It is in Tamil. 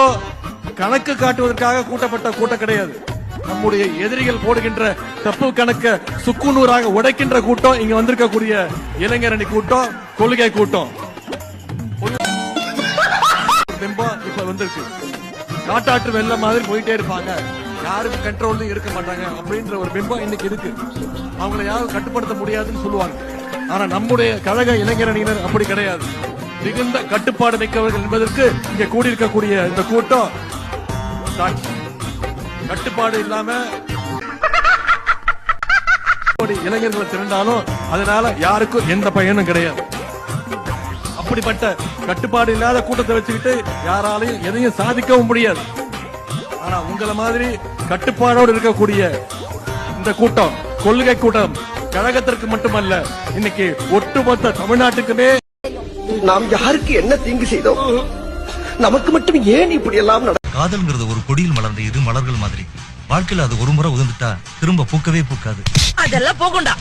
கூட்டம் கணக்கு காட்டுவதற்காக கூட்டப்பட்ட கூட்டம் கிடையாது. நம்முடைய எதிரிகள் போடுகின்ற தப்பு கணக்க சுக்குநூறாக உடைக்கின்ற கூட்டம் இங்க வந்திருக்கக்கூடிய இளைஞரணி கூட்டம், கொள்கை கூட்டம். பிம்பம் இப்ப வந்திருக்கு. காட்டாற்று வெள்ளம் மாதிரி போயிட்டே இருப்பாங்க, யாரும் கண்ட்ரோல் இருக்க மாட்டாங்க அப்படின்ற ஒரு பிம்பம் இன்னைக்கு இருக்கு. அவங்களை யாரும் கட்டுப்படுத்த முடியாதுன்னு சொல்லுவாங்க. ஆனா நம்முடைய கழக இளைஞரணியினர் அப்படி கிடையாது. மிகுந்த கட்டுப்பாடு மிக்கவர்கள் என்பதற்கு இங்க கூடியிருக்கக்கூடிய இந்த கூட்டம் கட்டுப்பாடு இல்லாம இளைஞர்களை திரண்டாலும் அதனால யாருக்கும் எந்த பயனும் கிடையாது. அப்படிப்பட்ட கட்டுப்பாடு இல்லாத கூட்டத்தை வச்சுக்கிட்டு யாராலையும் எதையும் சாதிக்கவும் முடியாது. ஆனா உங்களை மாதிரி கட்டுப்பாடோடு இருக்கக்கூடிய இந்த கூட்டம், கொள்கை கூட்டம், கழகத்திற்கு மட்டுமல்ல இன்னைக்கு ஒட்டுமொத்த தமிழ்நாட்டுக்குமே. நாம் யாருக்கு என்ன தீங்கு செய்தோம்? நமக்கு மட்டும் ஏன் இப்படி எல்லாம் காதல்ங்கிறது ஒரு கொடியில் மலர்ந்த இரு மலர்கள் மாதிரி. வாழ்க்கையில அது ஒரு முறை உதிர்ந்துட்டா திரும்ப பூக்கவே பூக்காது. அதெல்லாம் போகும்டா.